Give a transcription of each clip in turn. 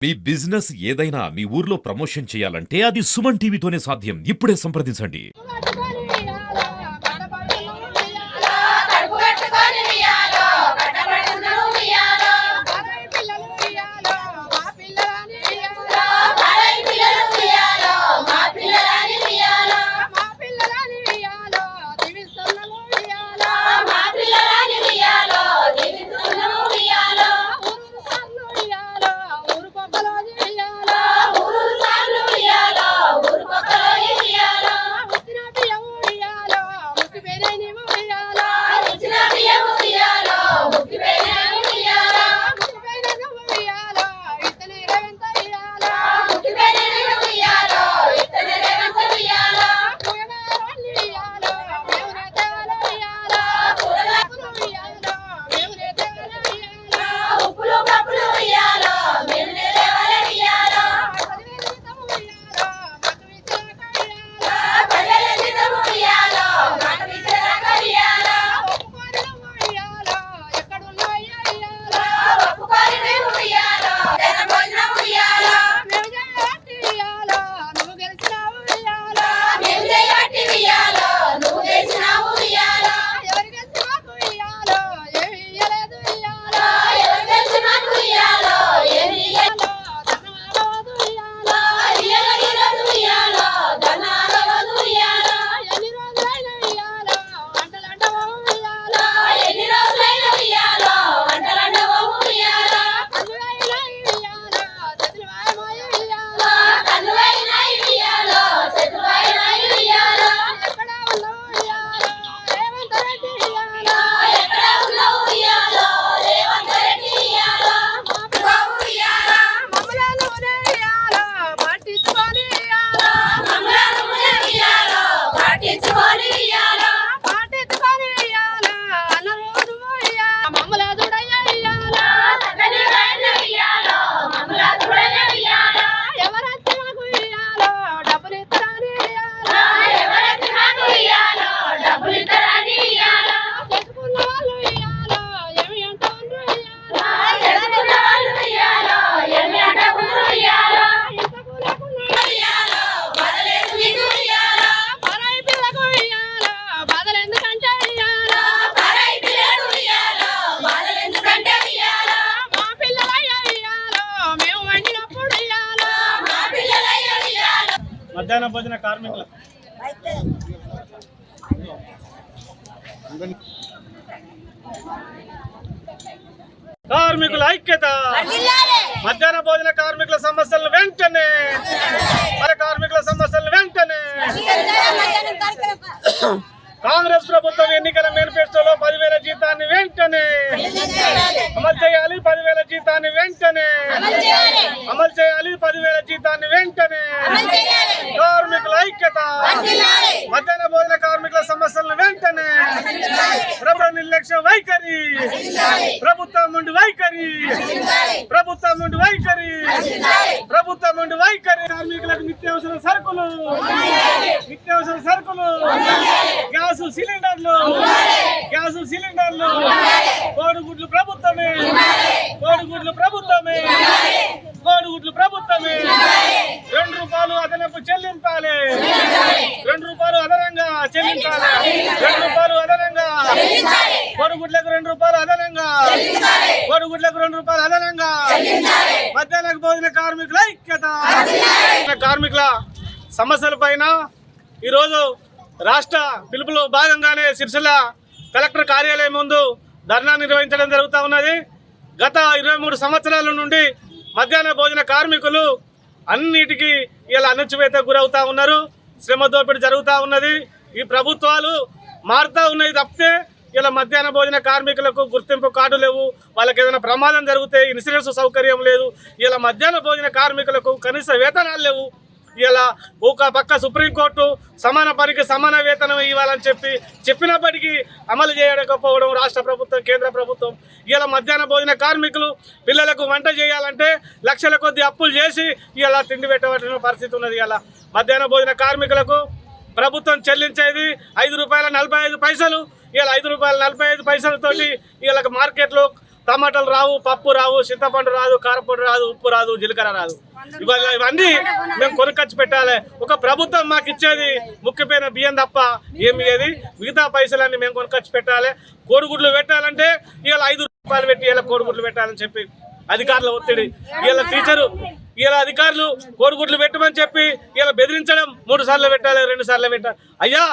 మీ business ఏదైనా మీ ఊర్లో promotion చేయాలంటే అది సుమన్ టీవీతోనే సాధ్యం. ఇప్పుడే సంప్రదించండి. మధ్యాహ్న భోజన కార్మికుల ఐక్యత, మధ్యాహ్న భోజన కార్మికుల సమస్యలను వెంటనే కాంగ్రెస్ ప్రభుత్వం ఎన్నికల మేనిఫెస్టోలో 10,000 జీతాన్ని వెంటనే అమలు చేయాలి. 10,000 జీతాన్ని వెంటనే అమలు చేయాలి. 10,000 జీతాన్ని వెంటనే కార్మికుల ఐక్యత, మధ్యాహ్న భోజన కార్మికుల సమస్యలను వెంటనే ప్రభుత్వ నిర్లక్ష్య వైఖరి, ప్రభుత్వం నుండి వైఖరి, కార్మికులకు నిత్యావసర సరుకులు, గ్యాస్ సిలిండర్లు, కోడిగుడ్లు ప్రభుత్వమే, ₹2 అదనపు చెల్లించాలి, ₹2 అదనంగా చెల్లించాలి, ₹2 అదనంగా, కోడిగుడ్లకు ₹2 అదనంగా, మధ్యాహ్న భోజన కార్మికుల ఐక్యత. కార్మికుల సమస్యల పైన ఈరోజు రాష్ట్ర పిలుపులో భాగంగానే సిరిసిల్ల కలెక్టర్ కార్యాలయం ముందు ధర్నా నిర్వహించడం జరుగుతూ ఉన్నది. గత 23 సంవత్సరాల నుండి మధ్యాహ్న భోజన కార్మికులు అన్నిటికీ ఇలా అణచివేతకు గురవుతూ ఉన్నారు. శ్రమ దోపిడీ జరుగుతూ ఉన్నది. ఈ ప్రభుత్వాలు మారుతూ ఉన్నాయి తప్పితే ఇలా మధ్యాహ్న భోజన కార్మికులకు గుర్తింపు కార్డు లేవు. వాళ్ళకి ఏదైనా ప్రమాదం జరిగితే ఇన్సూరెన్స్ సౌకర్యం లేదు. ఇలా మధ్యాహ్న భోజన కార్మికులకు కనీస వేతనాలు లేవు. ఇలా ఒక పక్క సుప్రీంకోర్టు సమాన పనికి సమాన వేతనం ఇవ్వాలని చెప్పినప్పటికీ అమలు చేయకపోవడం రాష్ట్ర ప్రభుత్వం, కేంద్ర ప్రభుత్వం. ఇలా మధ్యాహ్న భోజన కార్మికులు పిల్లలకు వంట చేయాలంటే లక్షల కొద్ది అప్పులు చేసి ఇలా తిండి పెట్టవలసిన పరిస్థితి ఉన్నది. ఇలా మధ్యాహ్న భోజన కార్మికులకు ప్రభుత్వం చెల్లించేది ₹5.45. ఇలా ₹5.45 వీళ్ళకి మార్కెట్లో టమాటాలు రావు, పప్పు రావు, చింతపండు రాదు, కారపొడి రాదు, ఉప్పు రాదు, జీలకర్ర రాదు. ఇవన్నీ మేము కొనుక్కొచ్చి పెట్టాలి. ఒక ప్రభుత్వం మాకు ఇచ్చేది ముఖ్యమైన బియ్యం తప్ప ఏమి ఏది మిగతా పైసలన్నీ మేము కొనుక్కొచ్చి పెట్టాలి. కోడిగుడ్లు పెట్టాలంటే ఇవాళ 5 రూపాయలు పెట్టి ఇలా కోడిగుడ్లు పెట్టాలని చెప్పి అధికారుల ఒత్తిడి. ఇలా టీచరు ఇలా అధికారులు కోడిగుడ్లు పెట్టమని చెప్పి ఇలా బెదిరించడం, 3 సార్లు పెట్టాలి, 2 సార్లు పెట్టాలి. అయ్యా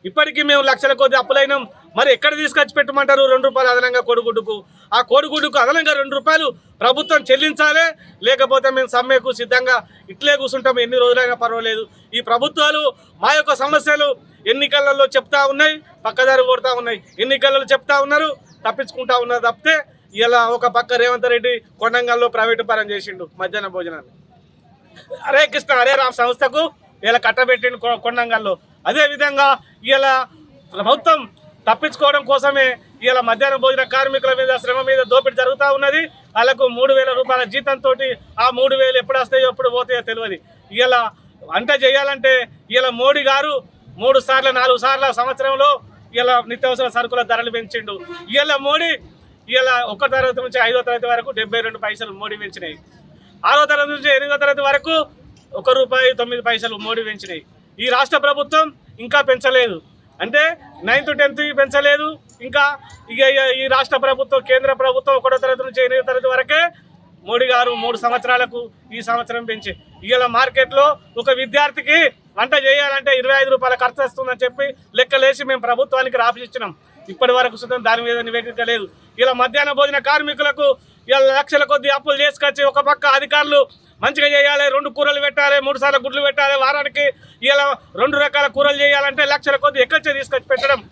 ఇప్పటికీ మేము లక్షల కొద్ది అప్పులైనాం, మరి ఎక్కడ తీసుకొచ్చి పెట్టమంటారు? 2 రూపాయలు అదనంగా కోడిగుడ్డుకు. ఆ కోడిగుడ్డుకు అదనంగా 2 రూపాయలు ప్రభుత్వం చెల్లించాలి, లేకపోతే మేము సమ్మెకు సిద్ధంగా ఇట్లే కూర్చుంటాం, ఎన్ని రోజులైనా పర్వాలేదు. ఈ ప్రభుత్వాలు మా యొక్క సమస్యలు ఎన్నికలలో చెప్తా ఉన్నాయి, పక్కదారి కొడతా ఉన్నాయి. ఎన్నికలలో చెప్తా ఉన్నారు, తప్పించుకుంటా ఉన్నారు తప్పితే ఇలా ఒక పక్క రేవంత్ రెడ్డి కొడంగల్లో ప్రైవేటు పరం చేసిండు మధ్యాహ్న భోజనాన్ని. హరే కృష్ణ హరే రామ్ సంస్థకు ఇలా కట్టబెట్టిండు కొడంగల్లో. అదేవిధంగా ఇలా ప్రభుత్వం తప్పించుకోవడం కోసమే ఇలా మధ్యాహ్న భోజన కార్మికుల మీద శ్రమ మీద దోపిడీ జరుగుతూ ఉన్నది. వాళ్ళకు 3,000 రూపాయల జీతంతో ఆ 3,000 ఎప్పుడు వస్తాయో ఎప్పుడు పోతాయో తెలియదు. ఇలా వంట చేయాలంటే ఇలా మోడీ గారు 3 సార్లు 4 సార్ల సంవత్సరంలో ఇలా నిత్యావసర సరుకుల ధరలు పెంచిండు. ఇలా మోడీ ఇలా 1వ తరగతి నుంచి 5వ తరగతి వరకు 72 పైసలు మోడీ పెంచినాయి. 6వ తరగతి నుంచి 8వ తరగతి వరకు ₹1.09 మోడీ పెంచినాయి. ఈ రాష్ట్ర ప్రభుత్వం ఇంకా పెంచలేదు. అంటే 9th 10th పెంచలేదు. ఇంకా ఈ రాష్ట్ర ప్రభుత్వం కేంద్ర ప్రభుత్వం 1వ తరగతి నుంచి 8వ తరగతి వరకే మోడీ గారు 3 సంవత్సరాలకు ఈ సంవత్సరం పెంచి ఇలా మార్కెట్లో ఒక విద్యార్థికి వంట చేయాలంటే 25 రూపాయల ఖర్చు వస్తుందని చెప్పి లెక్కలేసి మేము ప్రభుత్వానికి రాపిచ్చినాం. ఇప్పటి వరకు సుతం దాని మీద నివేదిక లేదు. ఇలా మధ్యాహ్న భోజన కార్మికులకు ఇలా లక్షల కొద్ది అప్పులు చేసుకొచ్చి ఒక పక్క అధికారులు మంచిగా చేయాలి, 2 కూరలు పెట్టాలి, 3 సార్లు గుడ్లు పెట్టాలి, వారానికి ఇలా 2 రకాల కూరలు చేయాలంటే లక్షల కొద్ది ఎక్కడి తీసుకొచ్చి పెట్టడం.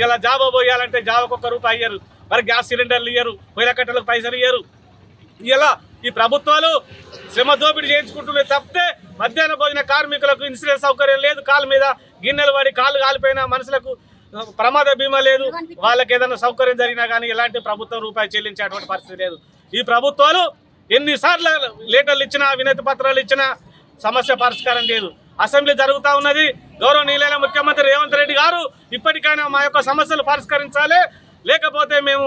ఇలా జాబా పోయాలంటే జాబకు ₹1 ఇయ్యరు, మరి గ్యాస్ సిలిండర్లు ఇయ్యరు, పొయ్యిల కట్టెలకు పైసలు ఇయ్యరు. ఇలా ఈ ప్రభుత్వాలు శ్రమ దోపిడీ చేయించుకుంటున్నాయి తప్పితే మధ్యాహ్న భోజన కార్మికులకు ఇన్సూరెన్స్ సౌకర్యం లేదు, కాలు మీద గిన్నెలు పడి కాళ్ళు కాలిపోయిన మనుషులకు ప్రమాద బీమా లేదు, వాళ్ళకి ఏదైనా సౌకర్యం జరిగినా కానీ ఎలాంటి ప్రభుత్వం రూపాయి చెల్లించేటువంటి పరిస్థితి లేదు. ఈ ప్రభుత్వాలు ఎన్నిసార్లు లెటర్లు ఇచ్చినా, వినతి పత్రాలు ఇచ్చినా సమస్య పరిష్కారం లేదు. అసెంబ్లీ జరుగుతూ ఉన్నది. గౌరవనీయులైన ముఖ్యమంత్రి రేవంత్ రెడ్డి గారు ఇప్పటికైనా మా యొక్క సమస్యలు పరిష్కరించాలి, లేకపోతే మేము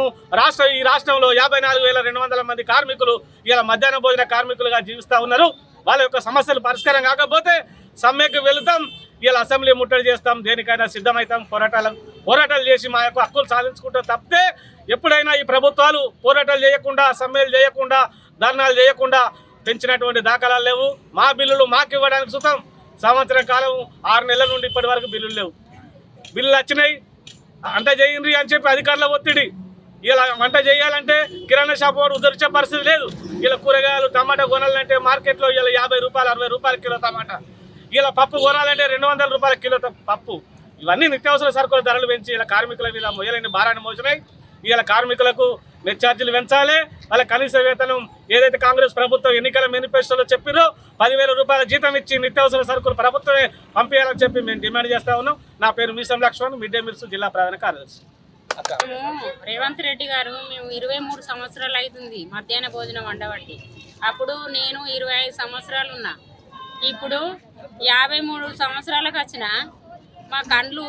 ఈ రాష్ట్రంలో 54,200 మంది కార్మికులు ఇలా మధ్యాహ్న భోజన కార్మికులుగా జీవిస్తూ ఉన్నారు. వాళ్ళ యొక్క సమస్యలు పరిష్కారం కాకపోతే సమ్మెకు వెళుతాం, ఇలా అసెంబ్లీ ముట్టడి చేస్తాం, దేనికైనా సిద్ధమవుతాం, పోరాటాలు చేసి మా యొక్క హక్కులు సాధించుకుంటాం తప్పితే ఎప్పుడైనా ఈ ప్రభుత్వాలు పోరాటాలు చేయకుండా, సమ్మెలు చేయకుండా, ధర్నాలు చేయకుండా పెంచినటువంటి దాఖలాలు లేవు. మా బిల్లులు మాకు ఇవ్వడానికి సుతం సంవత్సరం కాలం 6 నెలల నుండి ఇప్పటి వరకు బిల్లులు లేవు. బిల్లులు వచ్చినాయి వంట చేయండి అని చెప్పి అధికారుల ఒత్తిడి. ఇలా వంట చేయాలంటే కిరాణా షాప్ వాడు ఉదరించే పరిస్థితి లేదు. ఇలా కూరగాయలు టమాటా కొనాలంటే మార్కెట్లో ఇలా ₹50 ₹60 కిలో టమాటా. ఇలా పప్పు కొనాలంటే ₹200 కిలో పప్పు. ఇవన్నీ నిత్యావసర సరుకుల ధరలు పెంచి ఇలా కార్మికుల మీద మొయ్యలేని భారాన్ని మోసినాయి. ఇలా కార్మికులకు నెట్ ఛార్జీలు పెంచాలి, వాళ్ళ కనీస వేతనం ఏదైతే కాంగ్రెస్ ప్రభుత్వం ఎన్నికల మేనిఫెస్టోలో చెప్పిరో 10,000 రూపాయల జీతం ఇచ్చి నిత్యావసర సరుకులు ప్రభుత్వమే పంపించాలని చెప్పి మేము డిమాండ్ చేస్తా ఉన్నాం. నా పేరు మీసం లక్ష్మణ్, మిడ్ డే మీల్స్ జిల్లా ప్రధాన కార్యదర్శి. రేవంత్ రెడ్డి గారు మేము 23 సంవత్సరాలు అవుతుంది మధ్యాహ్న భోజనం వండబట్టి. అప్పుడు నేను 25 సంవత్సరాలు ఉన్నా. ఇప్పుడు 53 సంవత్సరాలకు వచ్చిన మా కండ్లు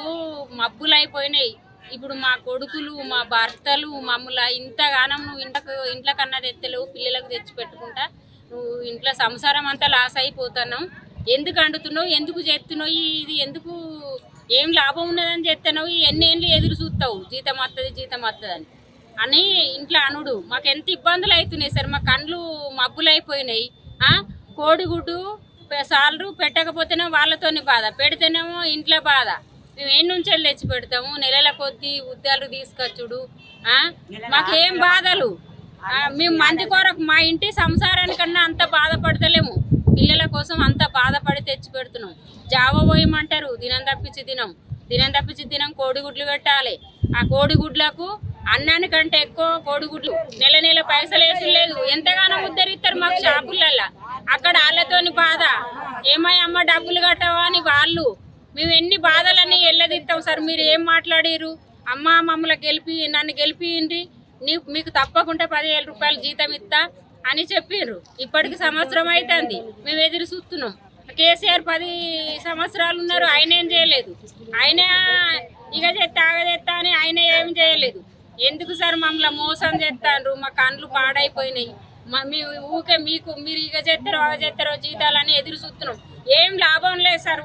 మబ్బులు అయిపోయినాయి. ఇప్పుడు మా కొడుకులు, మా భర్తలు మమ్మల్ని ఇంతగానం నువ్వు ఇంట్లో కన్నా తెత్తలేవు, పిల్లలకు తెచ్చి పెట్టుకుంటా, నువ్వు ఇంట్లో సంసారం అంతా లాస్ అయిపోతున్నావు, ఎందుకు అంటున్నావు, ఎందుకు చేస్తున్నావు, ఇది ఎందుకు ఏం లాభం ఉన్నదని చేస్తున్నావు, ఎన్ని ఏళ్ళు ఎదురు చూస్తావు జీతం వస్తుంది అని ఇంట్లో అనుడు. మాకు ఎంత ఇబ్బందులు అవుతున్నాయి సార్, మా కండ్లు మబ్బులు అయిపోయినాయి. కోడిగుడ్డు సాలరు పెట్టకపోతేనే వాళ్ళతోని బాధ, పెడితేనేమో ఇంట్లో బాధ. మేము ఏ నుంచి తెచ్చి పెడతాము, నెలల కొద్దీ ఉద్యాలు తీసుకొచ్చుడు, మాకేం బాధలు. మేము మంది కొరకు మా ఇంటి సంసారానికన్నా అంత బాధపడతలేము, పిల్లల కోసం అంత బాధపడి తెచ్చి పెడుతున్నాం. జావ పోయమంటారు, దినం తప్పించి దినం కోడిగుడ్లు పెట్టాలి. ఆ కోడిగుడ్లకు అన్నానికంటే ఎక్కువ కోడిగుడ్లు నెల పైసలు వేసి లేదు. ఎంతగానో ఉద్ధరిస్తారు మాకు షాపులల్లో. అక్కడ వాళ్ళతోని బాధ, ఏమయ్యమ్మ డబ్బులు కట్టవా అని వాళ్ళు. మేము ఎన్ని బాధలన్నీ ఎల్లదిస్తాం సార్. మీరు ఏం మాట్లాడారు? అమ్మ మమ్మల్ని నన్ను గెలిపియండి, మీకు తప్పకుండా 10,000 రూపాయలు జీతం ఇస్తా అని చెప్పారు. ఇప్పటికి సంవత్సరం అవుతుంది, మేము ఎదురు చూస్తున్నాం. కేసీఆర్ 10 సంవత్సరాలు ఉన్నారు, ఆయన ఏం చేయలేదు. ఆయన ఇక ఆగదెత్తా అని ఆయన ఏం చేయలేదు. ఎందుకు సార్ మమ్మల్ని మోసం చేస్తాండ్రు? మా కండ్లు పాడైపోయినాయి. మీ ఊకే మీరు ఇక చేస్తారో జీతాలని ఎదురు చూస్తున్నాం. ఏం లాభం లేదు సార్.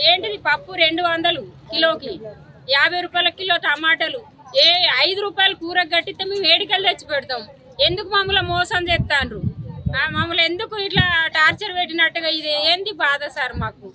ఏంటిది పప్పు 200 కిలోకి, 50 రూపాయల కిలో టమాటాలు, 5 రూపాయలు కూరకు కట్టిస్తే మేము వేడికలు తెచ్చి పెడతాం. ఎందుకు మమ్మల్ని మోసం చేస్తాండ్రు? మమ్మల్ని ఎందుకు ఇట్లా టార్చర్ పెట్టినట్టుగా? ఇది ఏంది బాధ సార్ మాకు?